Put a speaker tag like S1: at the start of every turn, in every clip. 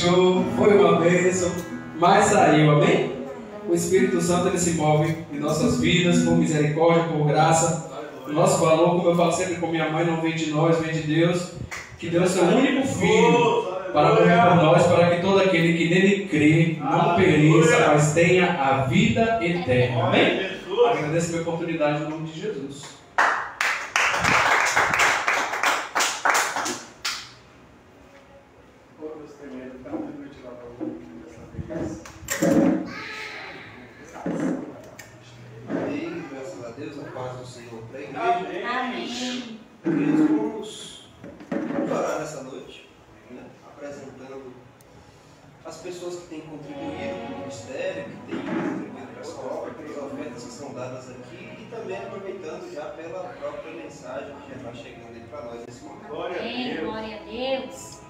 S1: show, foi uma bênção, mas saiu, amém? O Espírito Santo ele se move em nossas vidas por misericórdia, por graça. O nosso valor, como eu falo sempre com minha mãe, não vem de nós, vem de Deus, que deu seu único filho para morrer por nós, para que todo aquele que nele crê não pereça, mas tenha a vida eterna. Amém? Agradeço a minha oportunidade no nome de Jesus.
S2: Amém, graças a Deus, a paz do Senhor para a igreja.
S3: Amém.
S2: Queridos, vamos orar nessa noite, né? Apresentando as pessoas que têm contribuído para o ministério, que têm contribuído para essa obra, pelas ofertas que são dadas aqui e também aproveitando já pela própria mensagem que já está chegando aí para nós nesse momento.
S3: Amém. Glória a Deus.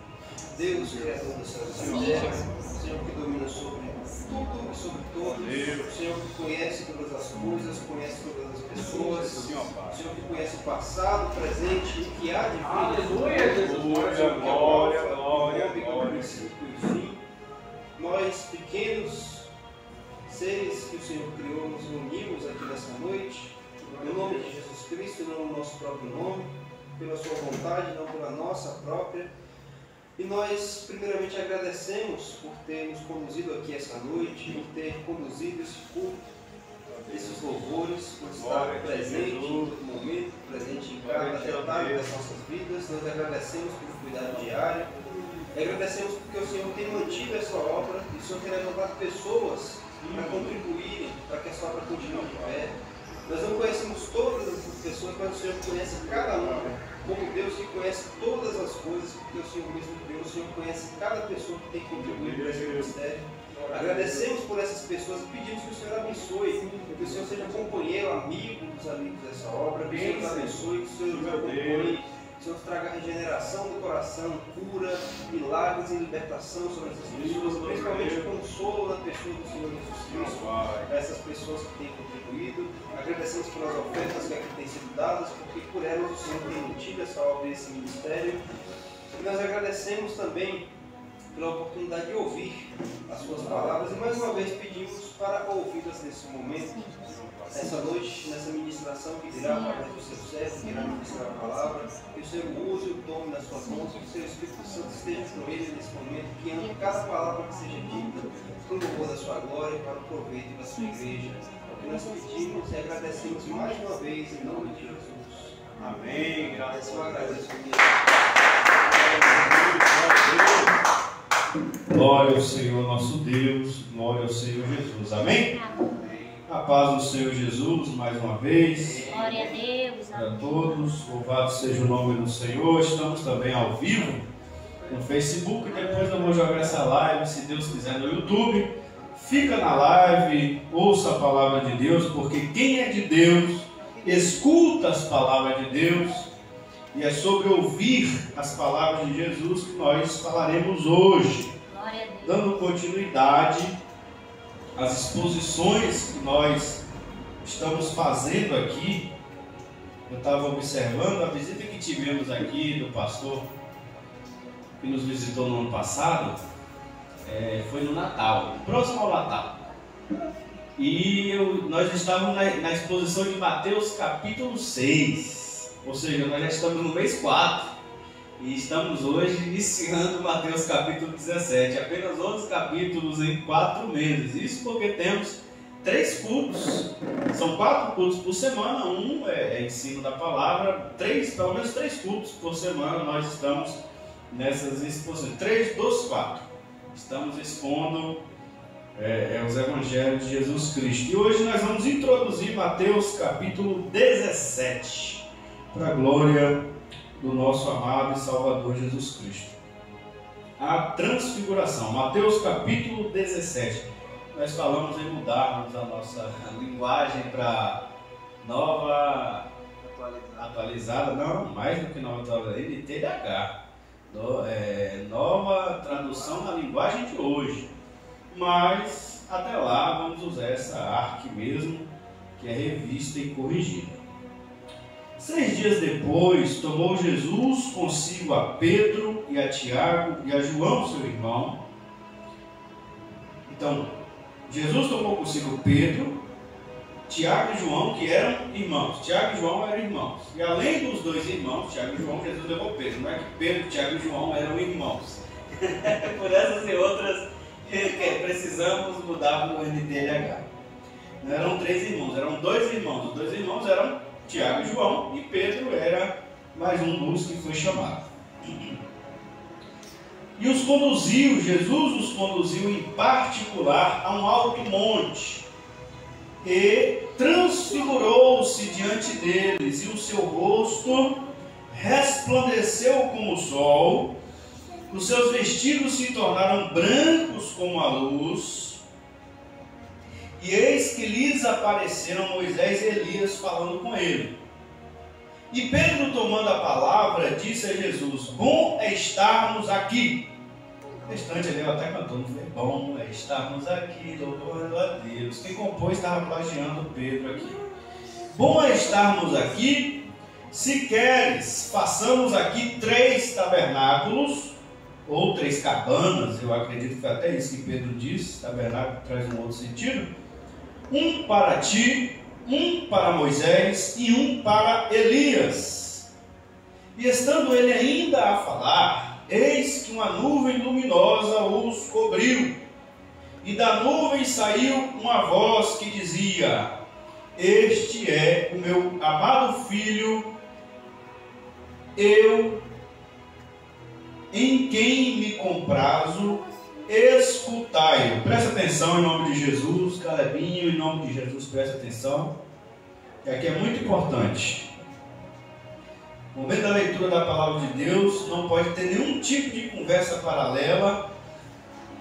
S2: Deus, Criador do céu e da terra, Senhor que domina sobre tudo e sobre todos, o Senhor que conhece todas as coisas, conhece todas as pessoas, o Senhor que conhece o passado, o presente e o que há de vir. Aleluia, glória, princípio e fim. Nós, pequenos seres que o Senhor criou, nos unimos aqui nessa noite, no nome de Jesus Cristo, não no nosso próprio nome, pela sua vontade, não pela nossa própria. E nós, primeiramente, agradecemos por ter nos conduzido aqui essa noite, por ter conduzido esse culto, esses louvores, por estar presente em todo momento, presente em cada detalhe das nossas vidas. Nós agradecemos pelo cuidado diário, agradecemos porque o Senhor tem mantido essa obra e o Senhor tem levantado pessoas para contribuírem, para que essa obra continue de pé. Nós não conhecemos todas as pessoas, mas o Senhor conhece cada uma. Como Deus que conhece todas as coisas, porque o Senhor mesmo Deus, o Senhor conhece cada pessoa que tem contribuído para esse ministério. Agradecemos por essas pessoas e pedimos que o Senhor abençoe, que o Senhor seja companheiro, amigo dos amigos dessa obra, que o Senhor nos abençoe, que o Senhor nos acompanhe, que o Senhor traga regeneração do coração, cura, milagres e libertação sobre essas pessoas, principalmente consolo na pessoa do Senhor Jesus Cristo, para essas pessoas que têm contribuído. Agradecemos pelas ofertas que aqui têm sido dadas, porque por elas o Senhor tem mantido essa obra e esse ministério. E nós agradecemos também pela oportunidade de ouvir as suas palavras e mais uma vez pedimos para ouvi-las nesse momento, nessa noite, nessa ministração que virá através do seu servo, que irá ministrar a palavra, que o Senhor use e o tome nas suas mãos, que o seu Espírito Santo esteja com ele nesse momento, que ame cada palavra que seja dita, para o louvor da sua glória, para o proveito da sua igreja. O que nós pedimos e agradecemos mais uma vez em nome de Jesus. Amém. Graças a Deus.
S4: Glória ao Senhor nosso Deus, glória ao Senhor Jesus. Amém? A paz do Senhor Jesus, mais uma vez.
S3: Glória a Deus.
S4: A todos, louvado seja o nome do Senhor. Estamos também ao vivo no Facebook. Depois eu vou jogar essa live, se Deus quiser, no YouTube. Fica na live, ouça a palavra de Deus, porque quem é de Deus, escuta as palavras de Deus. E é sobre ouvir as palavras de Jesus que nós falaremos hoje, dando continuidade às exposições que nós estamos fazendo aqui. Eu estava observando a visita que tivemos aqui do pastor que nos visitou no ano passado, foi no Natal, próximo ao Natal. E nós estávamos na exposição de Mateus capítulo 6. Ou seja, nós já estamos no mês 4 e estamos hoje iniciando Mateus capítulo 17. Apenas 11 capítulos em 4 meses. Isso porque temos 3 cultos. São 4 cultos por semana. Um é ensino da palavra. Pelo menos 3 cultos por semana nós estamos nessas exposições. 3 dos 4. Estamos expondo os evangelhos de Jesus Cristo. E hoje nós vamos introduzir Mateus capítulo 17. Para a glória do nosso amado e Salvador Jesus Cristo. A transfiguração, Mateus capítulo 17. Nós falamos em mudarmos a nossa linguagem para nova atualizada, não, mais do que nova atualizada, NTDH, nova tradução na linguagem de hoje. Mas até lá vamos usar essa ARC mesmo, que é revista e corrigida. 6 dias depois, tomou Jesus consigo a Pedro e a Tiago e a João, seu irmão, Então, Jesus tomou consigo Pedro, Tiago e João, que eram irmãos. Tiago e João eram irmãos. E além dos dois irmãos, Tiago e João, Jesus levou Pedro. Não é que Pedro, Tiago e João eram irmãos. Por essas e outras, precisamos mudar o NTLH. Não eram 3 irmãos, eram 2 irmãos. Os 2 irmãos eram Tiago e João, e Pedro era mais um dos que foi chamado. E os conduziu, Jesus os conduziu em particular a um alto monte, e transfigurou-se diante deles, e o seu rosto resplandeceu como o sol, os seus vestidos se tornaram brancos como a luz, e eis que lhes apareceram Moisés e Elias falando com ele. E Pedro, tomando a palavra, disse a Jesus: bom é estarmos aqui. O restante ali eu até cantou, não foi? Bom é estarmos aqui, louvando a Deus. Quem compôs estava plagiando Pedro aqui. Bom é estarmos aqui. Se queres, façamos aqui 3 tabernáculos, ou 3 cabanas, eu acredito que foi até isso que Pedro disse. Tabernáculo traz um outro sentido. Um para ti, um para Moisés e um para Elias. E estando ele ainda a falar, eis que uma nuvem luminosa os cobriu, e da nuvem saiu uma voz que dizia: este é o meu amado filho, eu em quem me comprazo, escutai-o. Presta atenção em nome de Jesus. Calebinho, em nome de Jesus, presta atenção, que aqui é muito importante. No momento da leitura da palavra de Deus, não pode ter nenhum tipo de conversa paralela,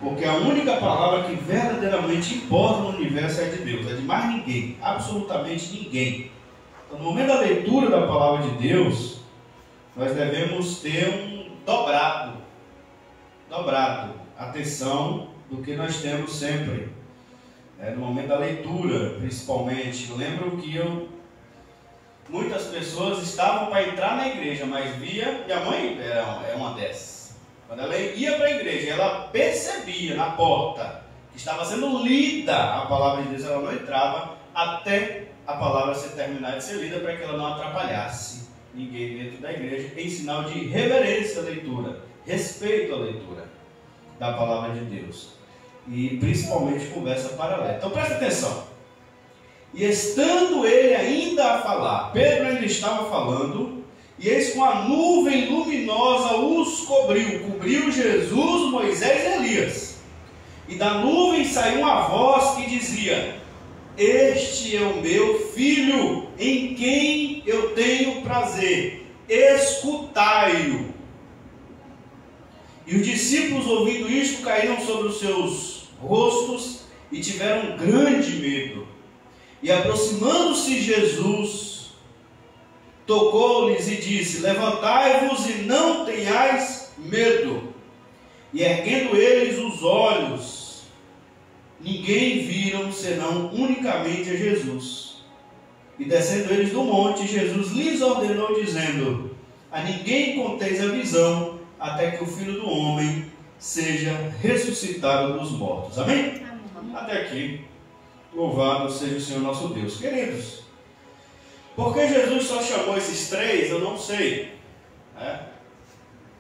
S4: porque a única palavra que verdadeiramente importa no universo é de Deus, é de mais ninguém, absolutamente ninguém. Então, no momento da leitura da palavra de Deus, nós devemos ter um dobrado atenção do que nós temos sempre. No momento da leitura, principalmente. Eu lembro que muitas pessoas estavam para entrar na igreja, mas via, minha mãe é uma dessas. Quando ela ia para a igreja, ela percebia na porta que estava sendo lida a palavra de Deus, ela não entrava até a palavra ser terminada de ser lida, para que ela não atrapalhasse ninguém dentro da igreja, em sinal de reverência à leitura, respeito à leitura da palavra de Deus, e principalmente conversa paralela. Então presta atenção. E estando ele ainda a falar, Pedro ainda estava falando, e eis que uma nuvem luminosa os cobriu Jesus, Moisés e Elias. E da nuvem saiu uma voz que dizia: este é o meu filho, em quem eu tenho prazer, escutai-o. E os discípulos, ouvindo isto, caíram sobre os seus rostos e tiveram grande medo. E aproximando-se Jesus, tocou-lhes e disse: levantai-vos e não tenhais medo. E erguendo eles os olhos, ninguém viram senão unicamente a Jesus. E descendo eles do monte, Jesus lhes ordenou, dizendo: a ninguém conteis a visão, até que o Filho do Homem seja ressuscitado dos mortos. Amém?
S3: Amém.
S4: Até aqui, louvado seja o Senhor nosso Deus. Queridos, por que Jesus só chamou esses 3, eu não sei.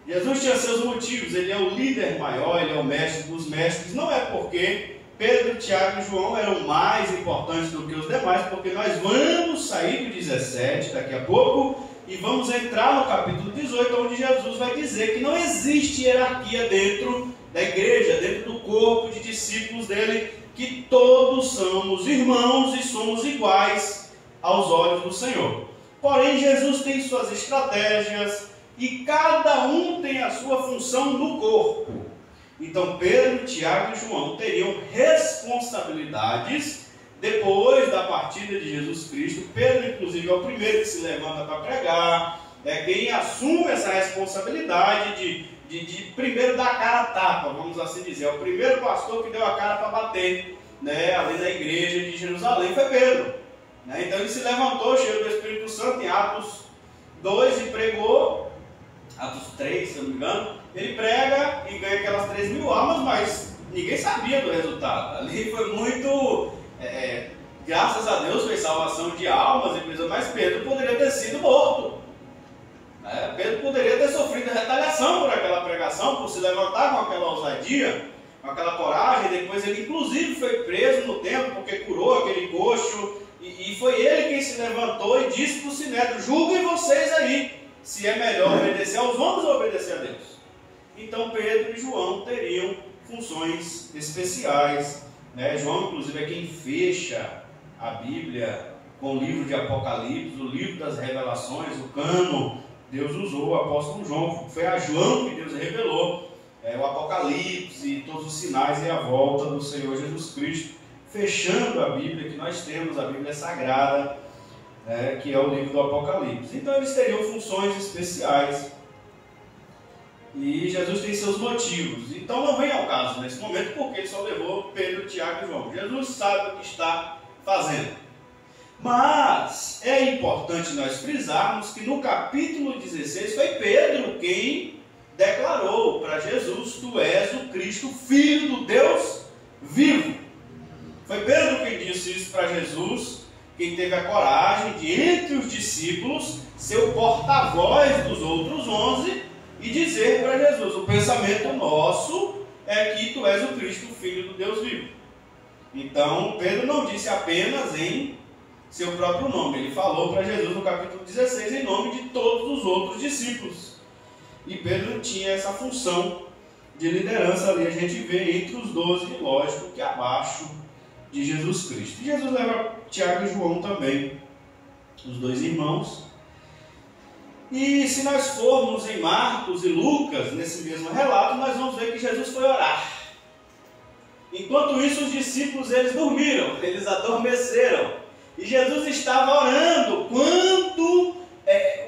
S4: Jesus tinha seus motivos, ele é o líder maior, ele é o mestre dos mestres. Não é porque Pedro, Tiago e João eram mais importantes do que os demais, porque nós vamos sair do 17 daqui a pouco e vamos entrar no capítulo 18, onde Jesus vai dizer que não existe hierarquia dentro da igreja, dentro do corpo de discípulos dele, que todos somos irmãos e somos iguais aos olhos do Senhor. Porém, Jesus tem suas estratégias e cada um tem a sua função no corpo. Então, Pedro, Tiago e João teriam responsabilidades depois da partida de Jesus Cristo. Pedro, inclusive, é o primeiro que se levanta para pregar, é quem assume essa responsabilidade de primeiro dar a cara a tapa, vamos assim dizer. É o primeiro pastor que deu a cara para bater, ali na igreja de Jerusalém, foi Pedro. Então ele se levantou, cheio do Espírito Santo, em Atos 2, e pregou, Atos 3, se eu não me engano, ele prega e ganha aquelas 3.000 almas, mas ninguém sabia do resultado. Ali foi muito, graças a Deus, foi salvação de almas e coisa, mas Pedro poderia ter sido morto. Pedro poderia ter sofrido retaliação por aquela pregação, por se levantar com aquela ousadia, com aquela coragem. Depois ele inclusive foi preso no templo porque curou aquele coxo, e foi ele quem se levantou e disse para o Sinédrio: julguem vocês aí se é melhor obedecer aos homens ou obedecer a Deus. Então Pedro e João teriam funções especiais, né? João inclusive é quem fecha a Bíblia com o livro de Apocalipse, o livro das revelações, o cano. Deus usou o apóstolo João, foi a João que Deus revelou o Apocalipse e todos os sinais e a volta do Senhor Jesus Cristo, fechando a Bíblia que nós temos, a Bíblia Sagrada, que é o livro do Apocalipse. Então eles teriam funções especiais e Jesus tem seus motivos. Então não vem ao caso nesse momento, porque ele só levou Pedro, Tiago e João. Jesus sabe o que está fazendo. Mas é importante nós frisarmos que no capítulo 16 foi Pedro quem declarou para Jesus: tu és o Cristo, Filho do Deus vivo. Foi Pedro quem disse isso para Jesus, quem teve a coragem de, entre os discípulos, ser o porta-voz dos outros 11 e dizer para Jesus: o pensamento nosso é que tu és o Cristo, Filho do Deus vivo. Então Pedro não disse apenas em seu próprio nome, ele falou para Jesus no capítulo 16 em nome de todos os outros discípulos. E Pedro tinha essa função de liderança ali, a gente vê entre os 12, lógico que abaixo de Jesus Cristo. E Jesus leva Tiago e João também, os dois irmãos. E se nós formos em Marcos e Lucas, nesse mesmo relato, nós vamos ver que Jesus foi orar. Enquanto isso, os discípulos eles dormiram, eles adormeceram. E Jesus estava orando quando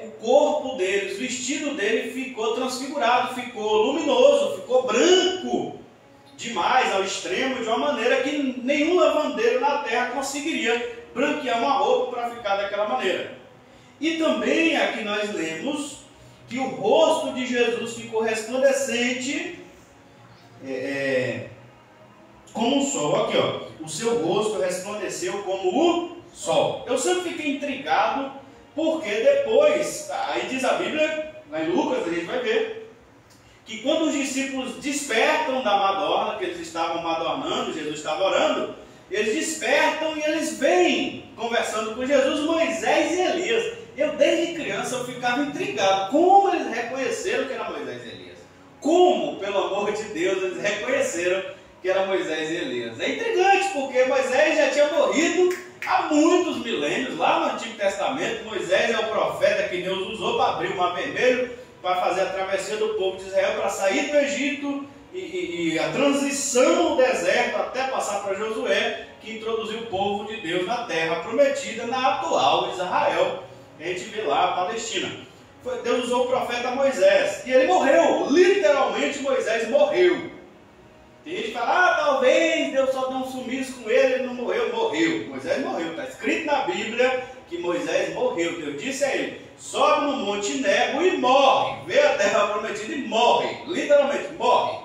S4: o corpo deles, o vestido dele ficou transfigurado, ficou luminoso, ficou branco demais, ao extremo, de uma maneira que nenhum lavandeiro na terra conseguiria branquear uma roupa para ficar daquela maneira. E também aqui nós lemos que o rosto de Jesus ficou resplandecente como um sol. Aqui, ó, o seu rosto resplandeceu como o sol. Eu sempre fiquei intrigado, porque depois, aí diz a Bíblia, lá em Lucas, a gente vai ver, que quando os discípulos despertam da madorna, que eles estavam madornando, Jesus estava orando, eles despertam e eles vêm conversando com Jesus, Moisés e Elias. Eu desde criança eu ficava intrigado, como eles reconheceram que era Moisés e Elias? Como, pelo amor de Deus, eles reconheceram que era Moisés e Elias? É intrigante, porque Moisés já tinha morrido há muitos milênios, lá no Antigo Testamento. Moisés é o profeta que Deus usou para abrir o Mar Vermelho, para fazer a travessia do povo de Israel, para sair do Egito e a transição no deserto até passar para Josué, que introduziu o povo de Deus na terra prometida, na atual Israel. A gente vê lá a Palestina. Deus usou o profeta Moisés e ele morreu, literalmente Moisés morreu. Tem gente que fala, talvez Deus só deu um sumiço com ele, ele não morreu. Morreu, Moisés morreu, está escrito na Bíblia que Moisés morreu. Deus disse a ele: sobe no Monte Nebo e morre, vê a terra prometida e morre, literalmente morre.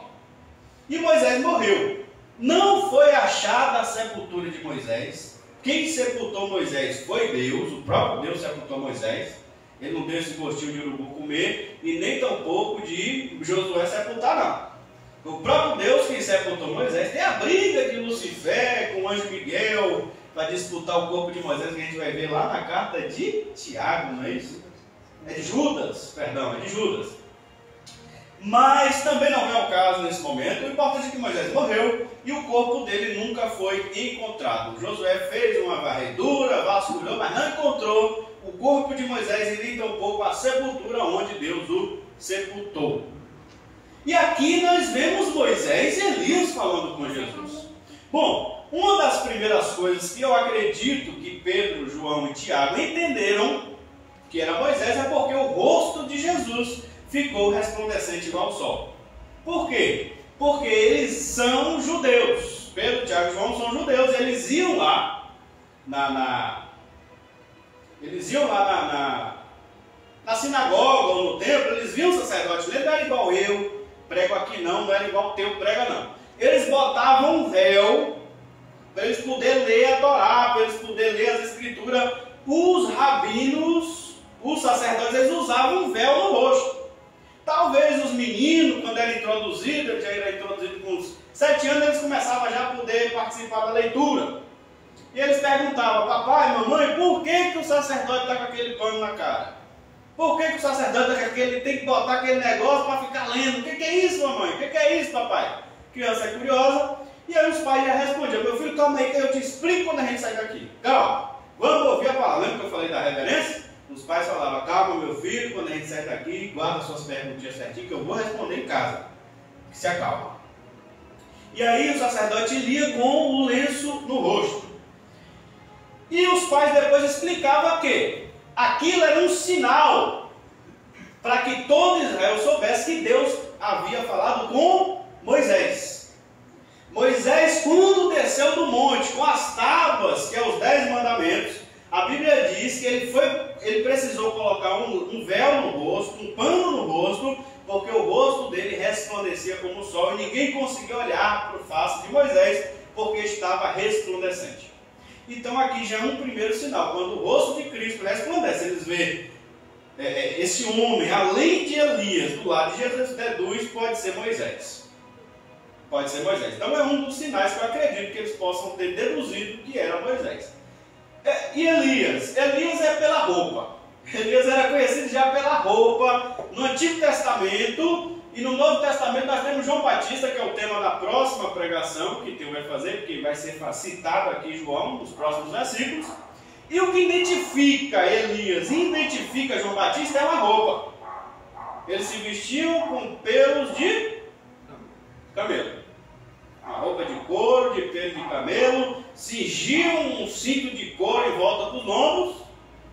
S4: E Moisés morreu. Não foi achada a sepultura de Moisés. Quem sepultou Moisés foi Deus, o próprio Deus sepultou Moisés. Ele não deu esse gostinho de urubu comer e nem tampouco de Josué sepultar, não. O próprio Deus quem sepultou Moisés. Tem a briga de Lucifer com o anjo Miguel para disputar o corpo de Moisés, que a gente vai ver lá na carta de Tiago, não é isso? É de Judas, perdão, é de Judas. Mas também não é o caso nesse momento. O importante é que Moisés morreu e o corpo dele nunca foi encontrado. Josué fez uma varredura, vasculhou, mas não encontrou o corpo de Moisés e nem tampouco a sepultura onde Deus o sepultou. E aqui nós vemos Moisés e Elias falando com Jesus. Bom, uma das primeiras coisas que eu acredito que Pedro, João e Tiago entenderam que era Moisés é porque o rosto de Jesus ficou resplandecente igual ao sol. Por quê? Porque eles são judeus. Pedro, Tiago e João são judeus. Eles iam lá na sinagoga ou no templo. Eles viam o sacerdote. Ele não era igual eu, prego aqui não era igual o teu, prega não. eles botavam um véu para eles poderem ler a Torá, para eles poderem ler as Escrituras. Os rabinos, os sacerdotes, eles usavam um véu no rosto. Talvez os meninos, quando eram introduzidos, eles já eram introduzidos com uns 7 anos, eles começavam já a poder participar da leitura. E eles perguntavam, papai, mamãe, por que o sacerdote está com aquele pano na cara? Por que o sacerdote tem que botar aquele negócio para ficar lendo? O que é isso, mamãe? O que é isso, papai? Criança é curiosa. E aí os pais já respondiam, meu filho, calma aí que eu te explico quando a gente sair daqui. Calma, vamos ouvir a palavra. Lembra que eu falei da reverência? Os pais falavam, calma, meu filho, quando a gente sair daqui, guarda suas perguntinhas certinho que eu vou responder em casa. Se acalma. E aí o sacerdote lia com o lenço no rosto. E os pais depois explicavam que aquilo era um sinal para que todo Israel soubesse que Deus havia falado com Moisés. Moisés, quando desceu do monte com as tábuas, que é os 10 mandamentos, a Bíblia diz que ele precisou colocar um véu no rosto, um pano no rosto, porque o rosto dele resplandecia como o sol e ninguém conseguia olhar para o face de Moisés, porque estava resplandecente. Então aqui já é um primeiro sinal, quando o rosto de Cristo resplandece, eles veem esse homem, além de Elias, do lado de Jesus, deduz, pode ser Moisés. Pode ser Moisés. Então é um dos sinais que eu acredito que eles possam ter deduzido que era Moisés. E Elias? Elias é pela roupa. Elias era conhecido já pela roupa. No Antigo Testamento e no Novo Testamento nós temos João Batista, que é o tema da próxima pregação que Deus vai fazer, porque vai ser citado aqui João nos próximos versículos. E o que identifica Elias, identifica João Batista é uma roupa. Eles se vestiam com pelos de camelo. Uma roupa de couro, de pelo de camelo, cingiam um cinto de couro em volta dos lombos.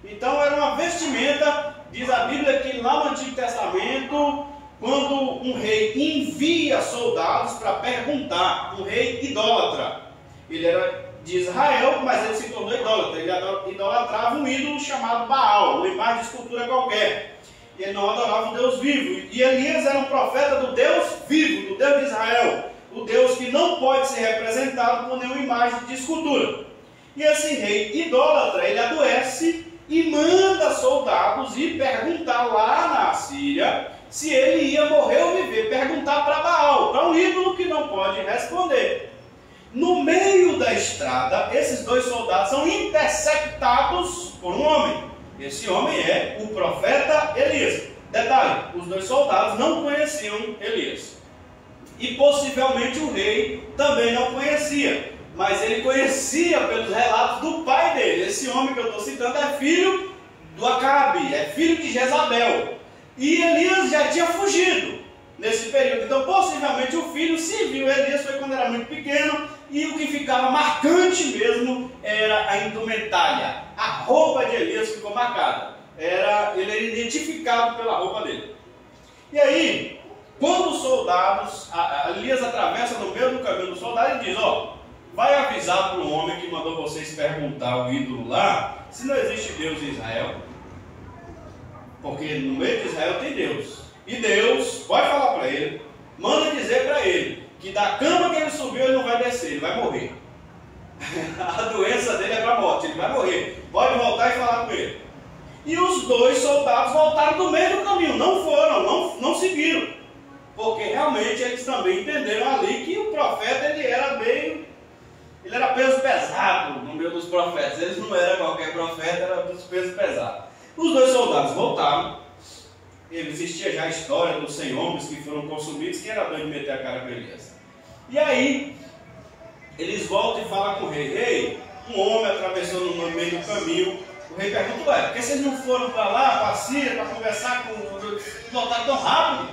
S4: Então era uma vestimenta, diz a Bíblia que lá no Antigo Testamento, quando um rei envia soldados para perguntar, um rei idólatra, ele era de Israel, mas ele se tornou idólatra, ele idolatrava um ídolo chamado Baal, uma imagem de escultura qualquer. E ele não adorava o Deus vivo. E Elias era um profeta do Deus vivo, do Deus de Israel, o Deus que não pode ser representado por nenhuma imagem de escultura. E esse rei idólatra, ele adoece e manda soldados ir perguntar lá na Síria se ele ia morrer ou viver, perguntar para Baal, para um ídolo que não pode responder. No meio da estrada, esses 2 soldados são interceptados por um homem. Esse homem é o profeta Elias. Detalhe, os 2 soldados não conheciam Elias. E possivelmente o rei também não conhecia. Mas ele conhecia pelos relatos do pai dele. Esse homem que eu estou citando é filho do Acabe, é filho de Jezabel. E Elias já tinha fugido nesse período. Então possivelmente o filho se viu. Elias foi quando era muito pequeno. E o que ficava marcante mesmo era a indumentária. A roupa de Elias ficou marcada. Ele era identificado pela roupa dele. E aí, quando os soldados, Elias atravessa no meio do caminho do soldado e diz, vai avisar para o homem que mandou vocês perguntar o ídolo lá, se não existe Deus em Israel. Porque no meio de Israel tem Deus. E Deus pode falar para ele, manda dizer para ele, que da cama que ele subiu ele não vai descer, ele vai morrer. A doença dele é para a morte, ele vai morrer. Pode voltar e falar com ele. E os 2 soldados voltaram do meio do caminho, não foram, não seguiram. Porque realmente eles também entenderam ali que o profeta ele era peso pesado no meio dos profetas. Eles não eram qualquer profeta, era dos pesos pesados. Os 2 soldados voltaram. Existia já a história dos 100 homens que foram consumidos, que era doido de meter a cara com Elias. E aí, eles voltam e falam com o rei, rei, um homem atravessou no meio do caminho. O rei pergunta, por que vocês não foram para lá, para a Síria, para conversar com o voltaram tão rápido?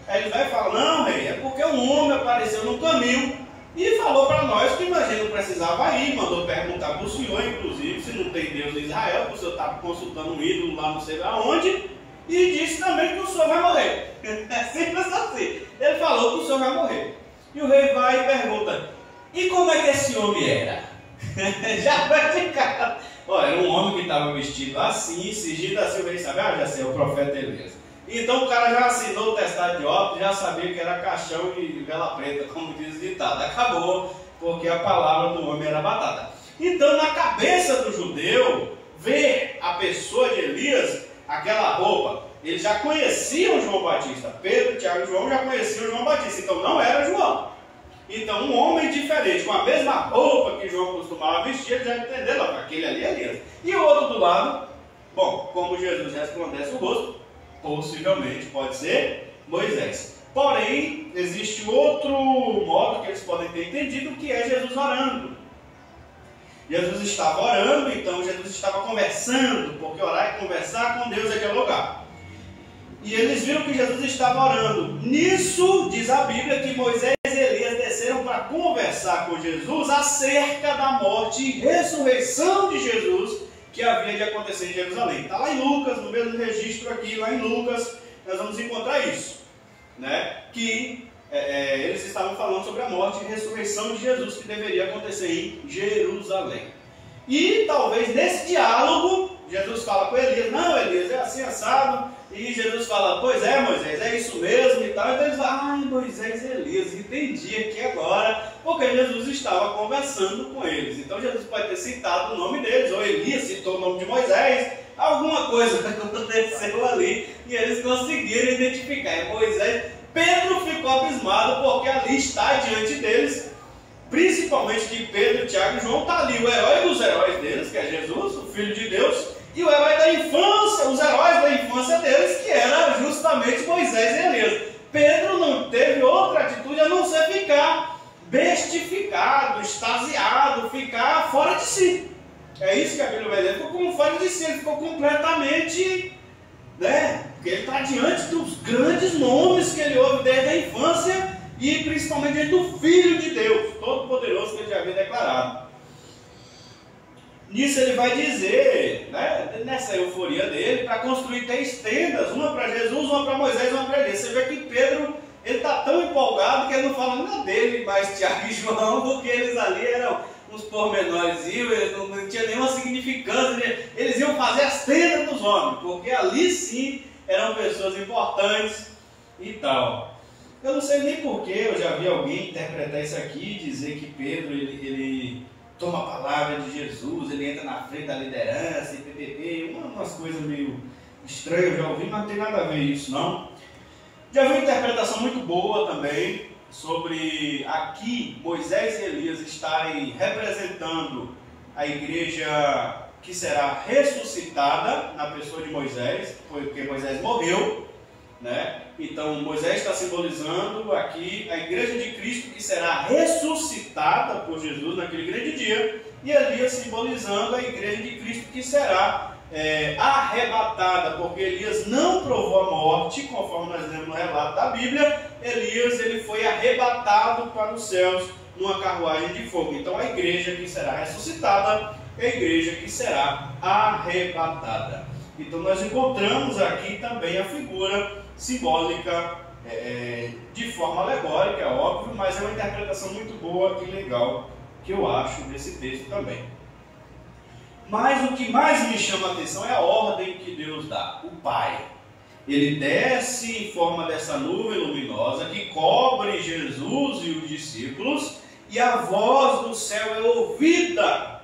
S4: Aí ele vai e fala, não rei, é porque um homem apareceu no caminho e falou para nós que a gente não precisava ir, mandou perguntar para o senhor, inclusive, se não tem Deus em Israel, que o senhor estava consultando um ídolo lá não sei aonde, e disse também que o senhor vai morrer. É simples assim. Ele falou que o senhor vai morrer. E o rei vai e pergunta, e como é que esse homem era? Já vai de cara. Era um homem que estava vestido assim, cingido assim, o rei sabe, já sei, é o profeta Elias. Então o cara já assinou o testado de óbito, já sabia que era caixão e vela preta, como diz o ditado. Acabou, porque a palavra do homem era batata. Então, na cabeça do judeu, ver a pessoa de Elias, aquela roupa, eles já conheciam João Batista. Pedro, Tiago e João já conheciam João Batista, então não era João. Então, um homem diferente, com a mesma roupa que João costumava vestir, ele já entendeu, aquele ali é Elias. E o outro do lado, bom, como Jesus resplandece o rosto, possivelmente pode ser Moisés. Porém, existe outro modo que eles podem ter entendido, que é Jesus orando. Jesus estava orando, então Jesus estava conversando, porque orar é conversar com Deus, é dialogar. E eles viram que Jesus estava orando. Nisso, diz a Bíblia, que Moisés e Elias desceram para conversar com Jesus acerca da morte e ressurreição de Jesus que havia de acontecer em Jerusalém. Está lá em Lucas, no mesmo registro aqui, lá em Lucas, nós vamos encontrar isso, né? Que eles estavam falando sobre a morte e ressurreição de Jesus que deveria acontecer em Jerusalém. E talvez nesse diálogo, Jesus fala com Elias, não, Elias, é assim assado. E Jesus fala, pois é, Moisés, é isso mesmo e tal. Então eles falam, ai, Moisés e Elias, entendi aqui agora, porque Jesus estava conversando com eles. Então Jesus pode ter citado o nome deles, ou Elias citou o nome de Moisés, alguma coisa aconteceu ali e eles conseguiram identificar. É Moisés. Pedro ficou abismado porque ali está diante deles, principalmente que Pedro, Tiago e João, está ali o herói dos heróis deles, que é Jesus, o Filho de Deus, e o herói da infância, os heróis da infância deles, que era justamente Moisés e Elias. Pedro não teve outra atitude a não ser ficar bestificado, extasiado, ficar fora de si. É isso que a Bíblia vai dizer, ele ficou como fora de si, ele ficou completamente, né? Porque ele está diante dos grandes nomes que ele ouve desde a infância e principalmente diante do Filho de Deus, Todo-Poderoso, que ele já havia declarado. Nisso ele vai dizer, né, nessa euforia dele, para construir 3 tendas, uma para Jesus, uma para Moisés e uma para Elias. Você vê que Pedro, ele está tão empolgado que ele não fala nada dele, mas Tiago e João, porque eles ali eram uns pormenores, eles não tinham nenhuma significância, eles iam fazer as tendas dos homens, porque ali sim eram pessoas importantes e tal. Eu não sei nem porquê, eu já vi alguém interpretar isso aqui e dizer que Pedro, ele toma a palavra de Jesus, ele entra na frente da liderança e ppp, umas coisas meio estranhas, eu já ouvi, mas não tem nada a ver isso não. Já vi uma interpretação muito boa também, sobre aqui Moisés e Elias estarem representando a igreja que será ressuscitada na pessoa de Moisés, porque Moisés morreu, né? Então Moisés está simbolizando aqui a igreja de Cristo que será ressuscitada por Jesus naquele grande dia, e Elias simbolizando a igreja de Cristo que será arrebatada, porque Elias não provou a morte, conforme nós lemos no relato da Bíblia. Elias ele foi arrebatado para os céus numa carruagem de fogo. Então a igreja que será ressuscitada é a igreja que será arrebatada. Então nós encontramos aqui também a figura simbólica de forma alegórica, é óbvio, mas é uma interpretação muito boa e legal que eu acho desse texto também. Mas o que mais me chama a atenção é a ordem que Deus dá. O Pai, ele desce em forma dessa nuvem luminosa que cobre Jesus e os discípulos, e a voz do céu é ouvida.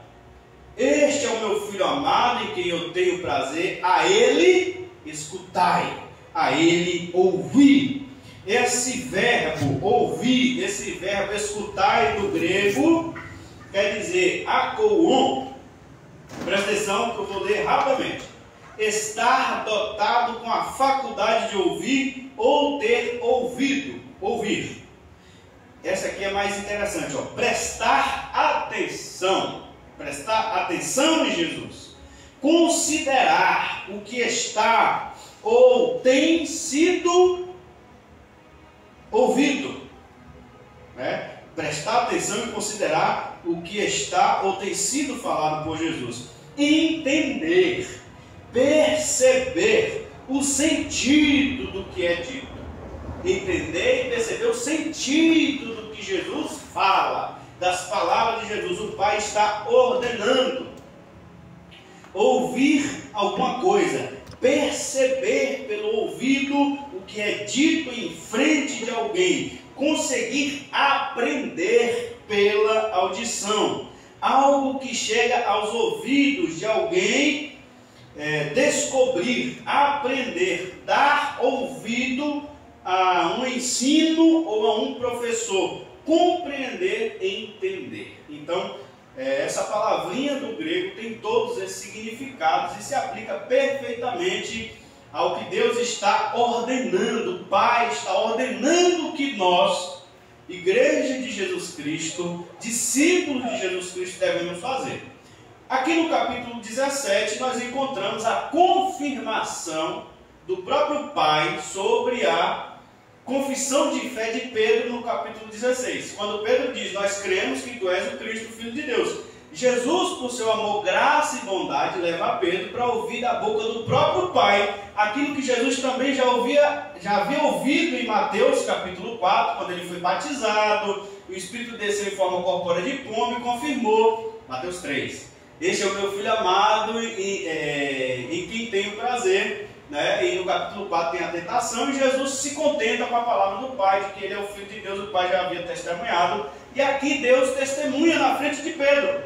S4: Este é o meu Filho amado, em quem eu tenho prazer, a ele escutai, a ele ouvi. Esse verbo ouvir, esse verbo escutai no grego, quer dizer akouon. Presta atenção que eu vou ler rapidamente. Estar dotado com a faculdade de ouvir ou ter ouvido, ouvir. Essa aqui é mais interessante, ó. Prestar atenção em Jesus. Considerar o que está ou tem sido ouvido, né? Prestar atenção e considerar o que está ou tem sido falado por Jesus. Entender, perceber o sentido do que é dito. Entender e perceber o sentido do que Jesus fala, das palavras de Jesus. O Pai está ordenando. Ouvir alguma coisa, perceber pelo ouvido o que é dito em frente de alguém, conseguir aprender pela audição, algo que chega aos ouvidos de alguém, descobrir, aprender, dar ouvido a um ensino ou a um professor, compreender e entender. Então, essa palavrinha do grego tem todos esses significados e se aplica perfeitamente ao que Deus está ordenando. O Pai está ordenando que nós, Igreja de Jesus Cristo, discípulos de Jesus Cristo, devemos fazer. Aqui no capítulo 17 nós encontramos a confirmação do próprio Pai sobre a confissão de fé de Pedro no capítulo 16. Quando Pedro diz: nós cremos que tu és o Cristo, o Filho de Deus. Jesus, por seu amor, graça e bondade, leva Pedro para ouvir da boca do próprio Pai aquilo que Jesus também já havia ouvido em Mateus capítulo 4, quando ele foi batizado, o Espírito desceu em forma corpórea de pomba e confirmou. Mateus 3. Este é o meu Filho amado em quem tenho prazer. E no capítulo 4 tem a tentação, e Jesus se contenta com a palavra do Pai, de que ele é o Filho de Deus. O Pai já havia testemunhado, e aqui Deus testemunha na frente de Pedro,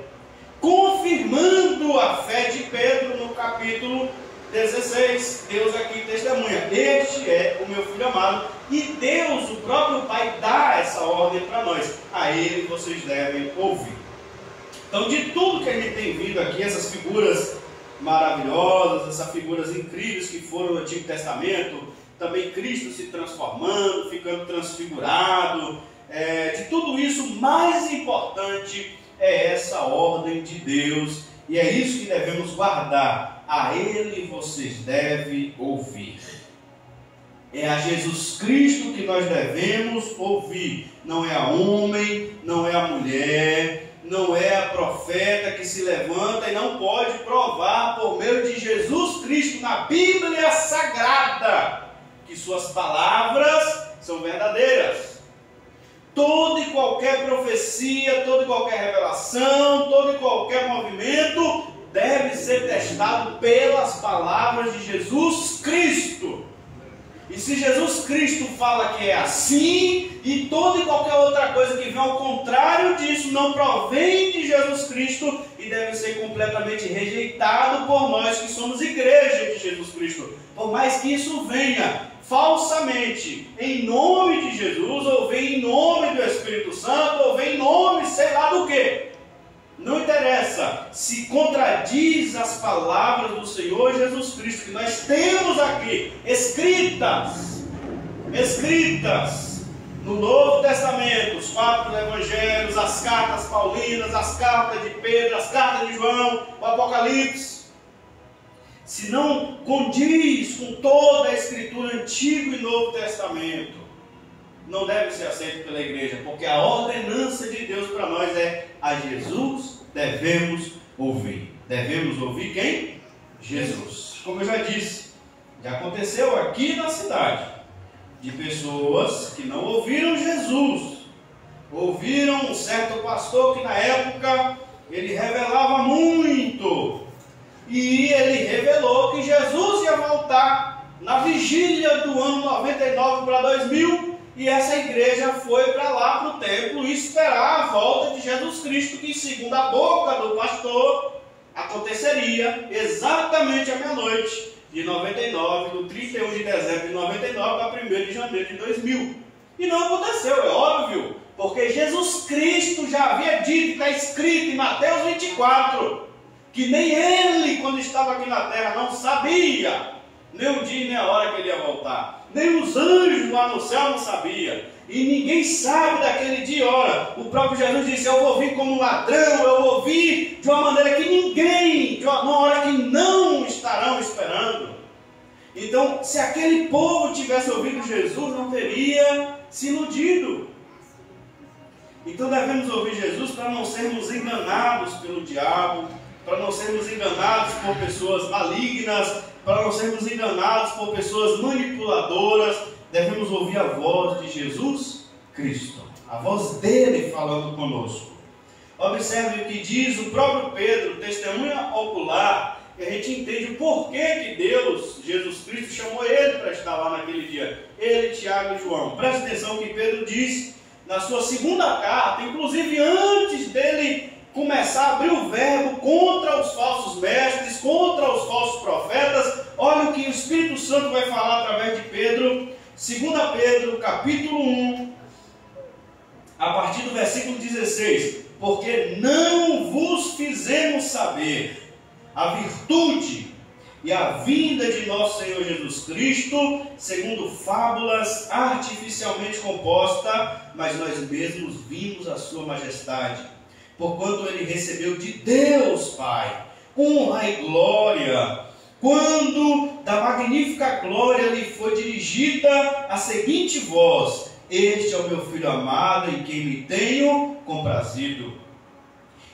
S4: confirmando a fé de Pedro no capítulo 16. Deus aqui testemunha: este é o meu Filho amado. E Deus, o próprio Pai, dá essa ordem para nós: a ele vocês devem ouvir. Então, de tudo que a gente tem visto aqui, essas figuras maravilhosas, essas figuras incríveis que foram no Antigo Testamento, também Cristo se transformando, ficando transfigurado, de tudo isso, mais importante é essa ordem de Deus, e é isso que devemos guardar: a Ele vocês devem ouvir. É a Jesus Cristo que nós devemos ouvir, não é a homem, não é a mulher, não é a profeta que se levanta e não pode provar por meio de Jesus Cristo na Bíblia Sagrada que suas palavras são verdadeiras. Toda e qualquer profecia, toda e qualquer revelação, todo e qualquer movimento deve ser testado pelas palavras de Jesus Cristo. E se Jesus Cristo fala que é assim, e toda e qualquer outra coisa que vem ao contrário disso não provém de Jesus Cristo e deve ser completamente rejeitado por nós que somos igreja de Jesus Cristo. Por mais que isso venha falsamente em nome de Jesus, ou venha em nome do Espírito Santo, ou venha em nome sei lá do que, não interessa, se contradiz as palavras do Senhor Jesus Cristo, que nós temos aqui, escritas no Novo Testamento, os 4 Evangelhos, as cartas paulinas, as cartas de Pedro, as cartas de João, o Apocalipse. Se não condiz com toda a Escritura, Antigo e Novo Testamento, não deve ser aceito pela igreja, porque a ordenança de Deus para nós é: a Jesus devemos ouvir. Devemos ouvir quem? Jesus. Como eu já disse, já aconteceu aqui na cidade, de pessoas que não ouviram Jesus, ouviram um certo pastor que na época ele revelava muito, e ele revelou que Jesus ia voltar na vigília do ano 99 para 2000, e essa igreja foi para lá, para o templo, esperar a volta de Jesus Cristo, que segundo a boca do pastor, aconteceria exatamente à meia-noite de 99, do 31 de dezembro de 99 a 1º de janeiro de 2000. E não aconteceu, é óbvio, porque Jesus Cristo já havia dito, está escrito em Mateus 24, que nem ele, quando estava aqui na terra, não sabia nem o dia nem a hora que ele ia voltar. Nem os anjos lá no céu não sabiam. E ninguém sabe daquele dia e hora. O próprio Jesus disse: eu vou vir como ladrão, eu vou vir de uma maneira que ninguém, de uma hora que não estarão esperando. Então, se aquele povo tivesse ouvido Jesus, não teria se iludido. Então devemos ouvir Jesus para não sermos enganados pelo diabo, para não sermos enganados por pessoas malignas, para não sermos enganados por pessoas manipuladoras. Devemos ouvir a voz de Jesus Cristo, a voz dele falando conosco. Observe o que diz o próprio Pedro, testemunha ocular, e a gente entende o porquê que Deus, Jesus Cristo, chamou ele para estar lá naquele dia. Ele, Tiago e João. Preste atenção que Pedro diz na sua segunda carta, inclusive antes dele começar a abrir o verbo contra os falsos mestres, contra os falsos profetas. Olha o que o Espírito Santo vai falar através de Pedro. 2 Pedro, capítulo 1, a partir do versículo 16. Porque não vos fizemos saber a virtude e a vinda de nosso Senhor Jesus Cristo, segundo fábulas artificialmente compostas, mas nós mesmos vimos a sua majestade, porquanto ele recebeu de Deus Pai honra e glória, quando da magnífica glória lhe foi dirigida a seguinte voz: este é o meu Filho amado, em quem me tenho comprazido.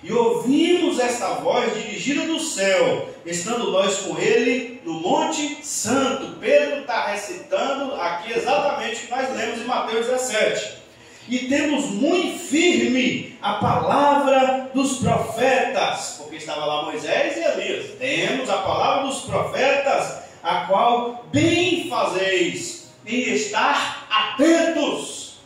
S4: E ouvimos esta voz dirigida do céu, estando nós com ele no Monte Santo. Pedro está recitando aqui exatamente o que nós lemos em Mateus 17. E temos muito firme a palavra dos profetas, porque estava lá Moisés e Elias. Temos a palavra dos profetas, a qual bem fazeis em estar atentos,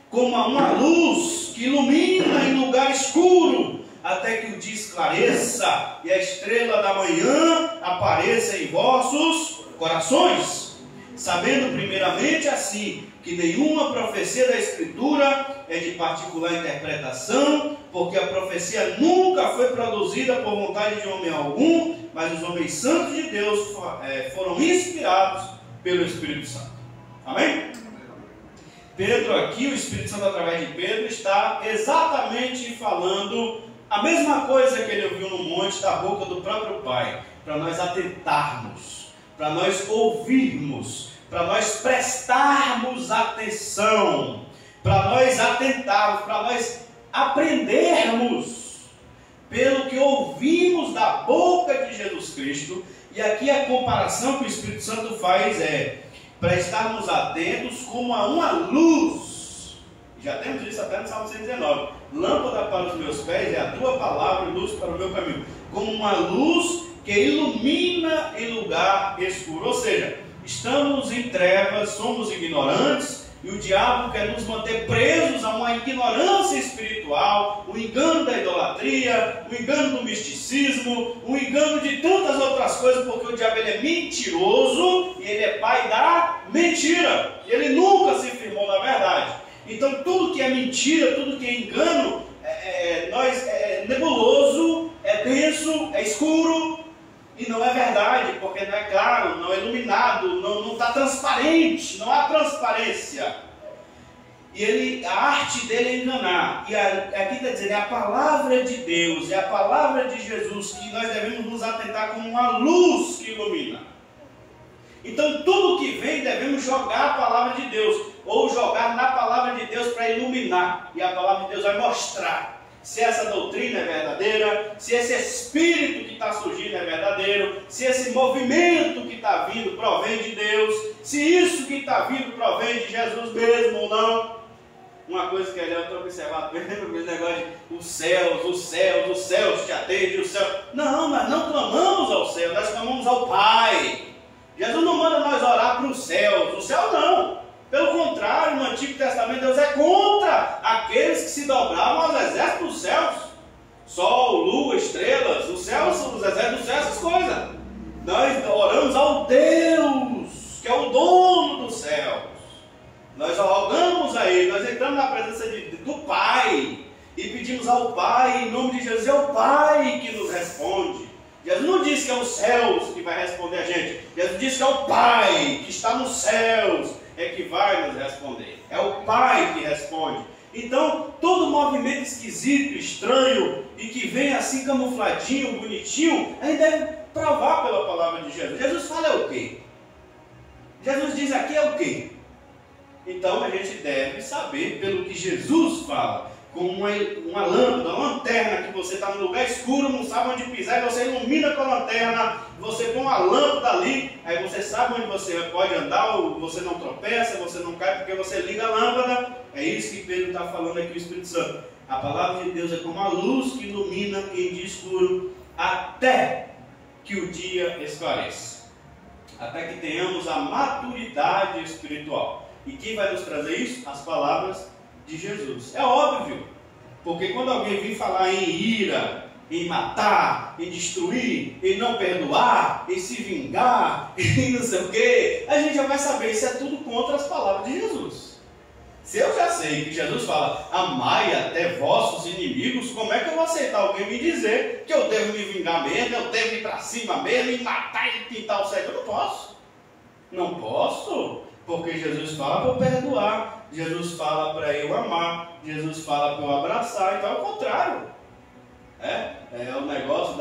S4: como a uma luz que ilumina em lugar escuro, até que o dia esclareça e a estrela da manhã apareça em vossos corações, sabendo primeiramente assim, que nenhuma profecia da Escritura é de particular interpretação, porque a profecia nunca foi produzida por vontade de homem algum, mas os homens santos de Deus foram inspirados pelo Espírito Santo. Amém? Pedro aqui, o Espírito Santo através de Pedro, está exatamente falando a mesma coisa que ele ouviu no monte da boca do próprio Pai, para nós atentarmos, para nós ouvirmos, para nós prestarmos atenção, para nós atentarmos, para nós aprendermos pelo que ouvimos da boca de Jesus Cristo. E aqui a comparação que o Espírito Santo faz é para estarmos atentos como a uma luz. Já temos isso até no Salmo 119. Lâmpada para os meus pés é a tua palavra e luz para o meu caminho. Como uma luz que ilumina em lugar escuro. Ou seja, estamos em trevas, somos ignorantes, e o diabo quer nos manter presos a uma ignorância espiritual, o engano da idolatria, o engano do misticismo, o engano de tantas outras coisas, porque o diabo ele é mentiroso e ele é pai da mentira. Ele nunca se firmou na verdade. Então tudo que é mentira, tudo que é engano, é nebuloso, é denso, é escuro. E não é verdade, porque não é claro, não é iluminado, não está transparente, não há transparência. E a arte dele é enganar. E aqui está dizendo, é a palavra de Deus, é a palavra de Jesus que nós devemos nos atentar como uma luz que ilumina. Então tudo que vem devemos jogar a palavra de Deus, ou jogar na palavra de Deus para iluminar. E a palavra de Deus vai mostrar se essa doutrina é verdadeira, se esse espírito que está surgindo é verdadeiro, se esse movimento que está vindo provém de Deus, se isso que está vindo provém de Jesus mesmo ou não. Uma coisa que eu estou observando, esse negócio de os céus te atendem, o céu. Não, nós não clamamos ao céu, nós clamamos ao Pai. Jesus não manda nós orar para os céus, o céu não. Pelo contrário, no Antigo Testamento, Deus é contra aqueles que se dobravam aos exércitos dos céus. Sol, lua, estrelas, os céus, os exércitos dos céus, essas coisas. Nós oramos ao Deus, que é o dono dos céus. Nós rogamos a Ele, nós entramos na presença do Pai e pedimos ao Pai, em nome de Jesus. É o Pai que nos responde. Jesus não disse que é os céus que vai responder a gente. Jesus disse que é o Pai que está nos céus é que vai nos responder. É o Pai que responde. Então, todo movimento esquisito, estranho e que vem assim camufladinho, bonitinho, a gente deve provar pela palavra de Jesus. Jesus fala é o quê? Jesus diz aqui é o quê? Então a gente deve saber pelo que Jesus fala. Como uma lâmpada, uma lanterna, que você está no lugar escuro, não sabe onde pisar, e você ilumina com a lanterna, você põe uma lâmpada ali, aí você sabe onde você pode andar, ou você não tropeça, você não cai, porque você liga a lâmpada. É isso que Pedro está falando aqui, o Espírito Santo. A palavra de Deus é como a luz que ilumina em dia escuro, até que o dia esclareça, até que tenhamos a maturidade espiritual. E quem vai nos trazer isso? As palavras de Jesus. É óbvio, porque quando alguém vir falar em ira, em matar, em destruir, em não perdoar, em se vingar, em não sei o quê, a gente já vai saber, isso é tudo contra as palavras de Jesus. Se eu já sei que Jesus fala, amai até vossos inimigos, como é que eu vou aceitar alguém me dizer que eu devo me vingar mesmo, eu devo ir para cima mesmo, e matar e pintar o céu? Eu não posso. Não posso, porque Jesus fala para eu perdoar, Jesus fala para eu amar, Jesus fala para eu abraçar, então é o contrário. É o negócio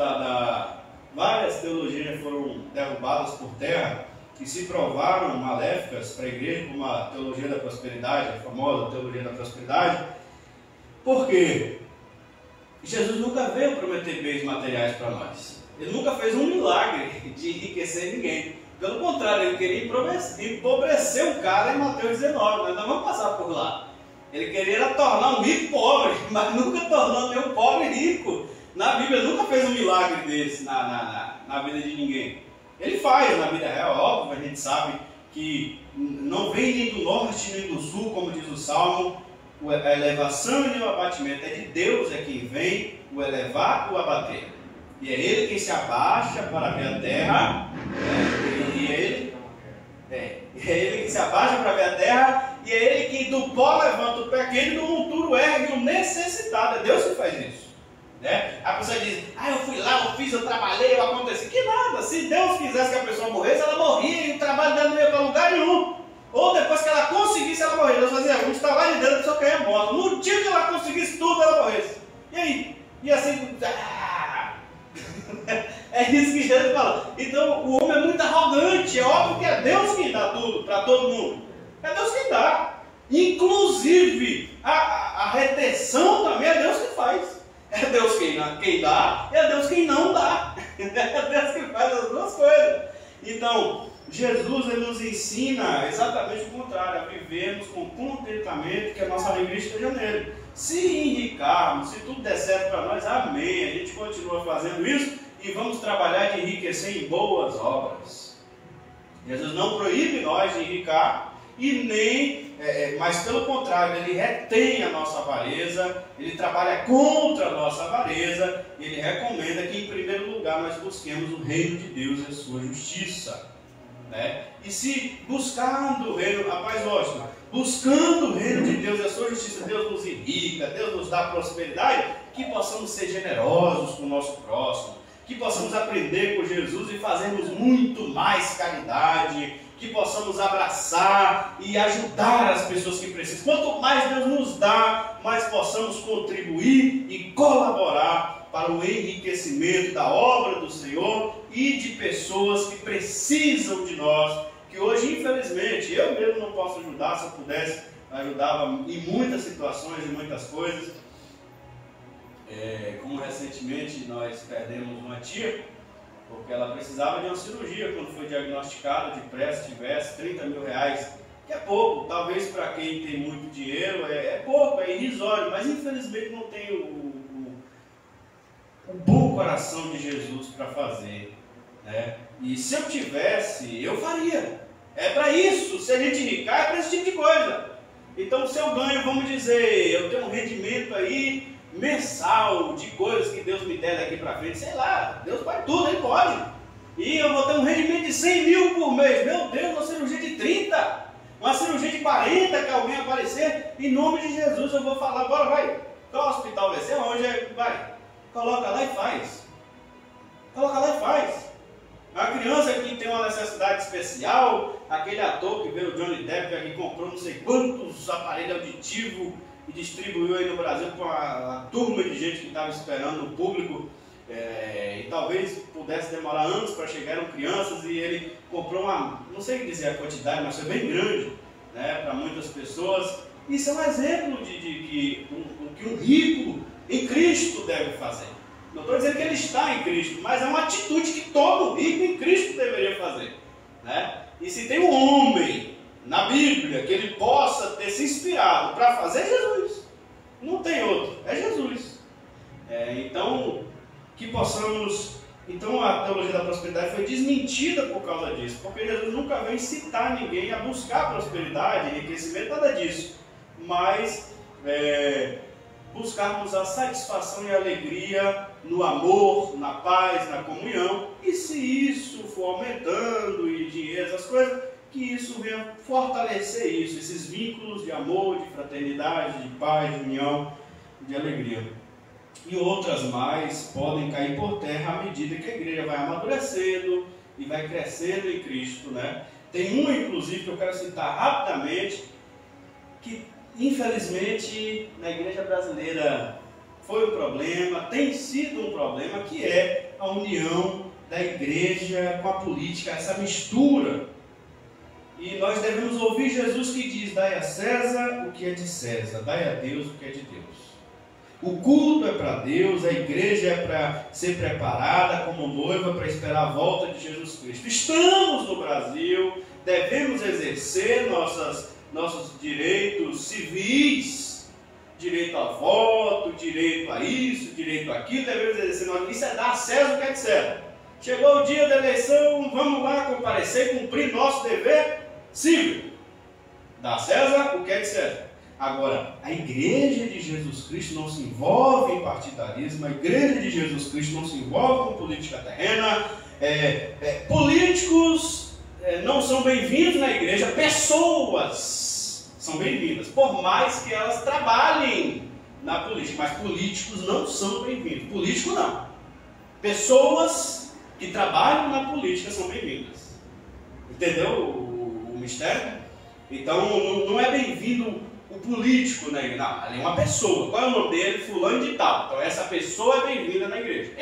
S4: várias teologias foram derrubadas por terra, que se provaram maléficas para a igreja, como a teologia da prosperidade, a famosa teologia da prosperidade. Por quê? Jesus nunca veio prometer bens materiais para nós. Ele nunca fez um milagre de enriquecer ninguém. Pelo contrário, ele queria empobrecer um cara em Mateus 19. Nós não vamos passar por lá. Ele queria tornar um rico pobre, mas nunca tornou nenhum pobre rico. Na Bíblia nunca fez um milagre desse na vida de ninguém. Ele faz na vida real, óbvio, a gente sabe que não vem nem do norte nem do sul, como diz o Salmo, a elevação e o abatimento. É de Deus é quem vem o elevar e o abater. E é Ele quem se abaixa para ver a terra, é Ele que se abaixa para ver a terra, e é Ele que do pó levanta o pequeno e do monturo ergue o necessitado. É Deus que faz isso. A pessoa diz, eu fui lá, eu fiz, eu trabalhei, eu aconteci. Que nada, se Deus quisesse que a pessoa morresse, ela morria e o trabalho dela não ia para lugar nenhum. Ou depois que ela conseguisse, ela morria. Deus fazia um trabalho de Deus, a pessoa caía morta. No dia que ela conseguisse tudo, ela morresse. E aí? E assim... É isso que Jesus fala. Então o homem é muito arrogante. É óbvio que é Deus quem dá tudo para todo mundo. É Deus quem dá. Inclusive a retenção também é Deus que faz. É Deus quem dá, é Deus quem não dá. É Deus que faz as duas coisas. Então Jesus ele nos ensina exatamente o contrário, a vivermos com contentamento, que a nossa alegria esteja nele. Se enricarmos, se tudo der certo para nós, amém. A gente continua fazendo isso e vamos trabalhar de enriquecer em boas obras. Jesus não proíbe nós de enricar, e nem, mas pelo contrário, ele retém a nossa avareza, ele trabalha contra a nossa avareza, ele recomenda que em primeiro lugar nós busquemos o reino de Deus e a sua justiça. E se buscando o reino, rapaz, ótimo, buscando o reino de Deus e a sua justiça, Deus nos enrica, Deus nos dá prosperidade, que possamos ser generosos com o nosso próximo, que possamos aprender com Jesus e fazermos muito mais caridade, que possamos abraçar e ajudar as pessoas que precisam. Quanto mais Deus nos dá, mais possamos contribuir e colaborar para o enriquecimento da obra do Senhor e de pessoas que precisam de nós, que hoje, infelizmente, eu mesmo não posso ajudar. Se eu pudesse, ajudava em muitas situações, em muitas coisas. Como recentemente nós perdemos uma tia, porque ela precisava de uma cirurgia quando foi diagnosticada, depressa, tivesse 30 mil reais, que é pouco, talvez para quem tem muito dinheiro é pouco, é irrisório, mas infelizmente não tem o bom coração de Jesus para fazer, E se eu tivesse, eu faria. É para isso, se a gente enricar, é para esse tipo de coisa. Então se eu ganho, vamos dizer, eu tenho um rendimento aí mensal de coisas que Deus me der daqui para frente, sei lá, Deus pode tudo, Ele pode. E eu vou ter um rendimento de 100 mil por mês, meu Deus, uma cirurgia de 30, uma cirurgia de 40 que alguém aparecer, em nome de Jesus eu vou falar, agora vai, qual hospital vai ser, onde vai, coloca lá e faz. Coloca lá e faz. A criança que tem uma necessidade especial, aquele ator que veio, o Johnny Depp, que comprou não sei quantos aparelhos auditivos e distribuiu aí no Brasil com a turma de gente que estava esperando no público, e talvez pudesse demorar anos para chegar, eram crianças, e ele comprou não sei dizer a quantidade, mas foi bem grande, para muitas pessoas. Isso é um exemplo de que um rico em Cristo deve fazer. Não estou dizendo que ele está em Cristo, mas é uma atitude que todo rico em Cristo deveria fazer. E se tem um homem na Bíblia que ele possa ter se inspirado para fazer, é Jesus. Não tem outro, é Jesus. Então, que possamos Então a teologia da prosperidade foi desmentida por causa disso, porque Jesus nunca veio incitar ninguém a buscar prosperidade, enriquecimento, nada disso. Mas buscarmos a satisfação e a alegria no amor, na paz, na comunhão. E se isso for aumentando e dinheiro, essas coisas, que isso venha fortalecer isso, esses vínculos de amor, de fraternidade, de paz, de união, de alegria. E outras mais podem cair por terra à medida que a igreja vai amadurecendo e vai crescendo em Cristo, né? Tem uma, inclusive, que eu quero citar rapidamente, que infelizmente na igreja brasileira foi um problema, tem sido um problema, que é a união da igreja com a política, essa mistura. E nós devemos ouvir Jesus que diz: dai a César o que é de César, dai a Deus o que é de Deus. O culto é para Deus, a igreja é para ser preparada como noiva para esperar a volta de Jesus Cristo. Estamos no Brasil, devemos exercer nossos direitos civis, direito a voto, direito a isso, direito a aquilo, devemos exercer. Isso é dar a César o que é de César. Chegou o dia da eleição, vamos lá comparecer, cumprir nosso dever cívico. Dar a César o que é de César. Agora, a igreja de Jesus Cristo não se envolve em partidarismo, a igreja de Jesus Cristo não se envolve com política terrena, políticos não são bem-vindos na igreja, pessoas são bem-vindas, por mais que elas trabalhem na política, mas políticos não são bem-vindos, político não. Pessoas que trabalham na política são bem-vindas. Entendeu o mistério? Então, não é bem-vindo o político na igreja, não, ali é uma pessoa. Qual é o nome dele? Fulano de tal. Então essa pessoa é bem-vinda na igreja.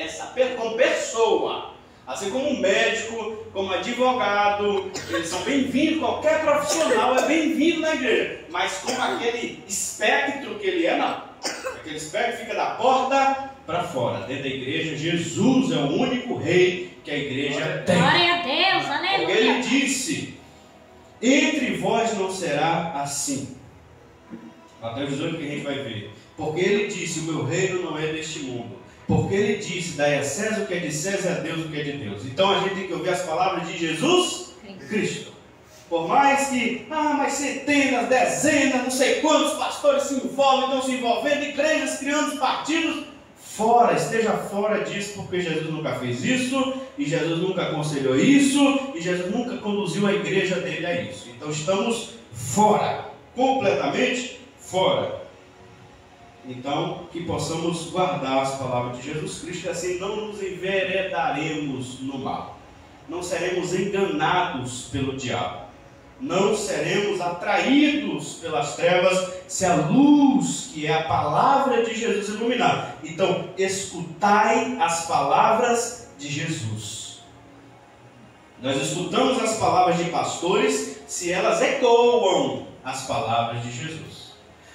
S4: Como pessoa. Assim como um médico, como advogado, eles são bem-vindos, qualquer profissional é bem-vindo na igreja. Mas como aquele espectro que ele é, não. Aquele espectro fica da porta para fora. Dentro da igreja, Jesus é o único rei que a igreja tem.
S3: Glória a Deus, aleluia.
S4: Porque ele disse: entre vós não será assim. Mateus 18 que a gente vai ver. Porque ele disse: o meu reino não é deste mundo. Porque ele disse: dai a César o que é de César, a Deus o que é de Deus. Então a gente tem que ouvir as palavras de Jesus Cristo. Por mais que, mas centenas, dezenas, não sei quantos pastores se envolvem, estão se envolvendo, igrejas criando partidos, esteja fora disso, porque Jesus nunca fez isso, e Jesus nunca aconselhou isso, e Jesus nunca conduziu a igreja dele a isso. Então estamos fora, completamente fora. Então, que possamos guardar as palavras de Jesus Cristo, e assim não nos enveredaremos no mal. Não seremos enganados pelo diabo. Não seremos atraídos pelas trevas, se a luz, que é a palavra de Jesus, iluminar. Então, escutai as palavras de Jesus. Nós escutamos as palavras de pastores, se elas ecoam as palavras de Jesus.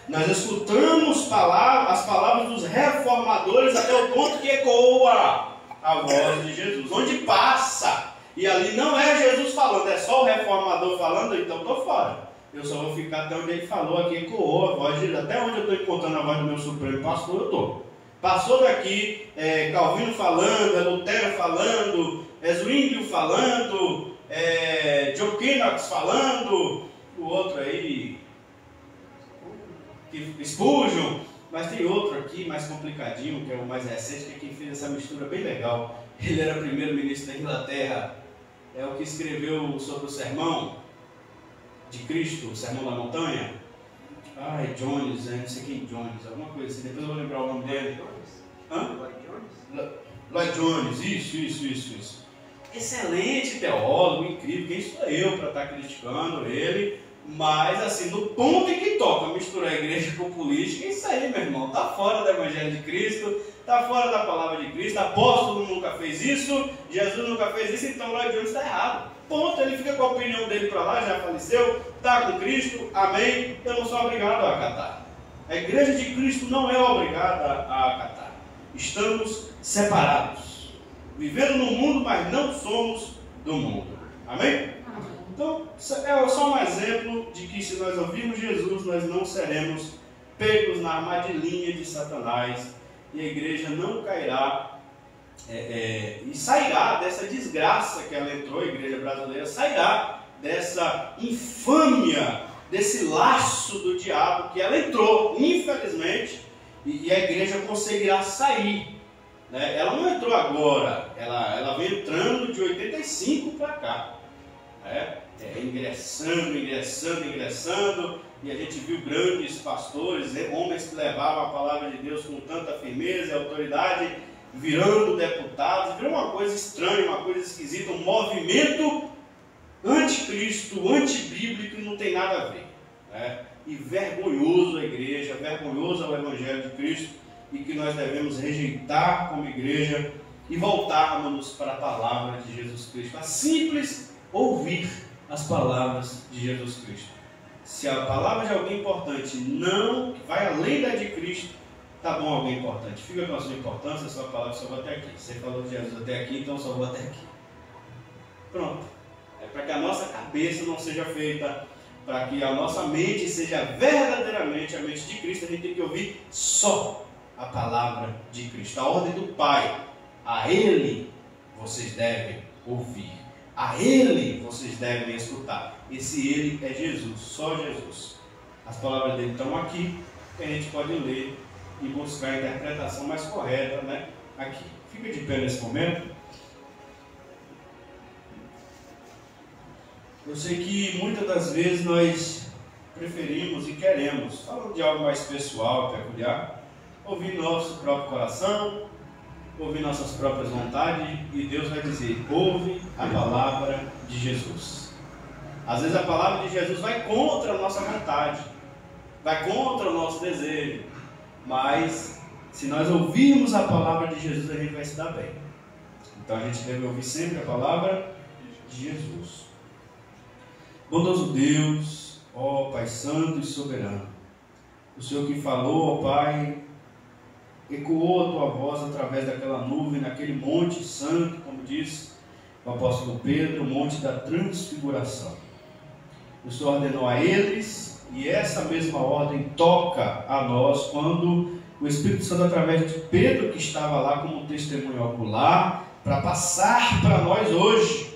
S4: Nós escutamos as palavras dos reformadores até o ponto que ecoa a voz de Jesus. Onde passa, e ali não é Jesus falando, é só o reformador falando, então estou fora. Eu só vou ficar até onde ele falou, aqui ecoou a voz de Jesus. Até onde eu estou encontrando a voz do meu supremo pastor, eu estou. Passou daqui, Calvino falando, Lutero falando, Zwinglio falando, John Knox falando, o outro aí, Spurgeon, mas tem outro aqui mais complicadinho, que é o mais recente, que é quem fez essa mistura bem legal. Ele era primeiro-ministro da Inglaterra, é o que escreveu sobre o sermão de Cristo, o sermão da montanha. Jones, não sei quem Jones, alguma coisa assim, depois eu vou lembrar o nome dele. Lloyd Jones, isso. Excelente teólogo, incrível, quem sou eu para estar criticando ele? Mas assim, no ponto em que toca misturar a igreja com política, isso aí, meu irmão, está fora do Evangelho de Cristo, está fora da palavra de Cristo, apóstolo nunca fez isso, Jesus nunca fez isso, então Lloyd Jones está errado. Ponto, ele fica com a opinião dele para lá, já faleceu, está com Cristo, amém, eu não sou obrigado a acatar. A igreja de Cristo não é obrigada a acatar. Estamos separados, vivendo no mundo, mas não somos do mundo. Amém? Então, é só um exemplo de que se nós ouvirmos Jesus, nós não seremos pegos na armadilhinha de Satanás, e a igreja não cairá e sairá dessa desgraça que ela entrou, a igreja brasileira sairá dessa infâmia, desse laço do diabo que ela entrou, infelizmente, e a igreja conseguirá sair. Né? Ela não entrou agora, ela vem entrando de 85 para cá, né? Ingressando, e a gente viu grandes pastores, homens que levavam a palavra de Deus com tanta firmeza e autoridade, virando deputados. Virou uma coisa estranha, uma coisa esquisita, um movimento anticristo, antibíblico, não tem nada a ver, né? E vergonhoso a igreja, vergonhoso ao Evangelho de Cristo, e que nós devemos rejeitar como igreja e voltarmos para a palavra de Jesus Cristo, a simples ouvir as palavras de Jesus Cristo. Se a palavra de alguém importante não vai além da de Cristo, tá bom, alguém importante, fica com a sua importância, a sua palavra só vai até aqui. Você falou de Jesus até aqui, então só vou até aqui. Pronto. É para que a nossa cabeça não seja feita, para que a nossa mente seja verdadeiramente a mente de Cristo, a gente tem que ouvir só a palavra de Cristo. A ordem do Pai, a Ele vocês devem ouvir, a Ele vocês devem escutar. Esse Ele é Jesus, só Jesus. As palavras dele estão aqui, que a gente pode ler e buscar a interpretação mais correta, né? Aqui. Fica de pé nesse momento. Eu sei que muitas das vezes nós preferimos e queremos, falando de algo mais pessoal, peculiar, ouvir nosso próprio coração, ouvir nossas próprias vontades, e Deus vai dizer: ouve a palavra de Jesus. Às vezes a palavra de Jesus vai contra a nossa vontade, vai contra o nosso desejo, mas se nós ouvirmos a palavra de Jesus, a gente vai se dar bem. Então a gente deve ouvir sempre a palavra de Jesus. Bondoso Deus, ó Pai Santo e Soberano, o Senhor que falou, ó Pai, ecoou a Tua voz através daquela nuvem, naquele monte santo, como diz o apóstolo Pedro, o monte da transfiguração. O Senhor ordenou a eles, e essa mesma ordem toca a nós quando o Espírito Santo, através de Pedro, que estava lá como testemunho ocular, para passar para nós hoje,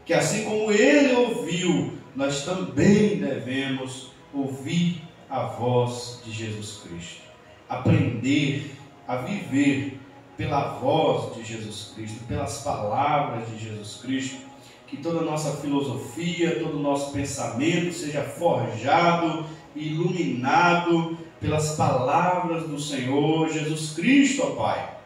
S4: que assim como ele ouviu, nós também devemos ouvir a voz de Jesus Cristo, aprender a viver pela voz de Jesus Cristo, pelas palavras de Jesus Cristo, que toda a nossa filosofia, todo o nosso pensamento seja forjado e iluminado pelas palavras do Senhor Jesus Cristo, ó Pai.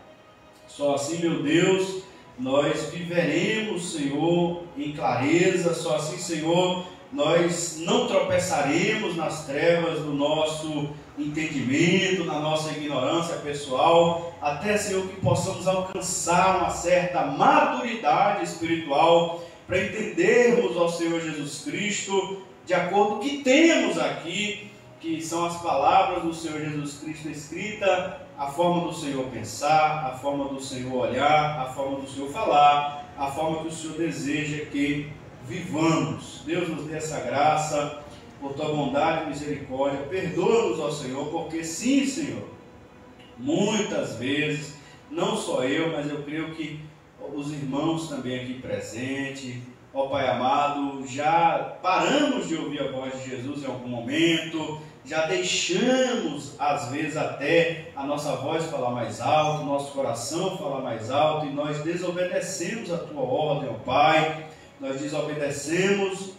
S4: Só assim, meu Deus, nós viveremos, Senhor, em clareza. Só assim, Senhor, nós não tropeçaremos nas trevas do nosso entendimento, na nossa ignorância pessoal, até, Senhor, que possamos alcançar uma certa maturidade espiritual para entendermos ao Senhor Jesus Cristo de acordo com o que temos aqui, que são as palavras do Senhor Jesus Cristo escrita, a forma do Senhor pensar, a forma do Senhor olhar, a forma do Senhor falar, a forma que o Senhor deseja que vivamos. Deus nos dê essa graça, por Tua bondade e misericórdia. Perdoa-nos, ó Senhor, porque sim, Senhor, muitas vezes, não só eu, mas eu creio que os irmãos também aqui presentes, ó Pai amado, já paramos de ouvir a voz de Jesus em algum momento, já deixamos, às vezes, até a nossa voz falar mais alto, nosso coração falar mais alto, e nós desobedecemos a Tua ordem, ó Pai, nós desobedecemos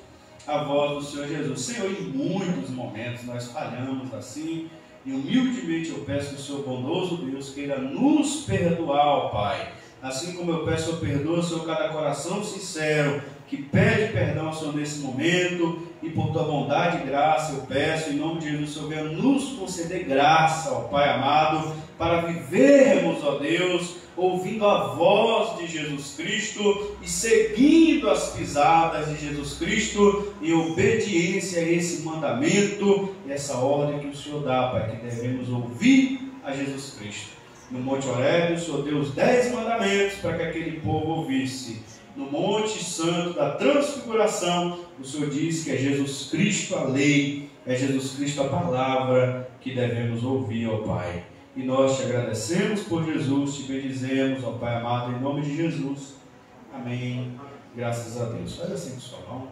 S4: a voz do Senhor Jesus. Senhor, em muitos momentos nós falhamos assim, e humildemente eu peço que o Senhor bondoso Deus queira nos perdoar, ó Pai. Assim como eu peço, perdoa, Senhor, cada coração sincero que pede perdão ao Senhor nesse momento, e por Tua bondade e graça eu peço, em nome de Jesus, Senhor, venha nos conceder graça, ó Pai amado, para vivermos, ó Deus, ouvindo a voz de Jesus Cristo e seguindo as pisadas de Jesus Cristo em obediência a esse mandamento e essa ordem que o Senhor dá, Pai, que devemos ouvir a Jesus Cristo. No Monte Horebe, o Senhor deu os 10 mandamentos para que aquele povo ouvisse. No Monte Santo da Transfiguração, o Senhor diz que é Jesus Cristo a lei, é Jesus Cristo a palavra que devemos ouvir, ó Pai. E nós te agradecemos por Jesus, te bendizemos, ó Pai amado, em nome de Jesus. Amém. Graças a Deus. Faz assim com sua mão.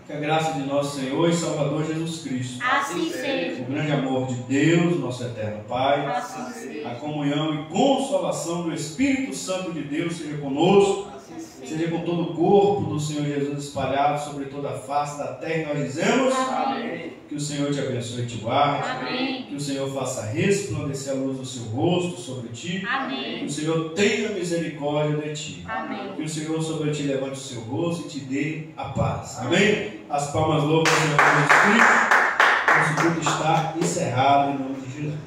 S4: Que a graça de nosso Senhor e Salvador Jesus Cristo,
S3: Assim seja.
S4: o grande amor de Deus, nosso eterno Pai,
S3: Assim seja.
S4: a comunhão e consolação do Espírito Santo de Deus seja conosco, seja com todo o corpo do Senhor Jesus espalhado sobre toda a face da terra. E nós dizemos:
S3: Amém.
S4: que o Senhor te abençoe e te guarde,
S3: Amém.
S4: que o Senhor faça resplandecer a luz do seu rosto sobre ti, que
S3: Amém.
S4: o Senhor tenha misericórdia de ti,
S3: Amém.
S4: que o Senhor sobre ti levante o seu rosto e te dê a paz. Amém? As palmas loucas do Senhor Jesus Cristo. Nosso culto está encerrado em nome de Jesus.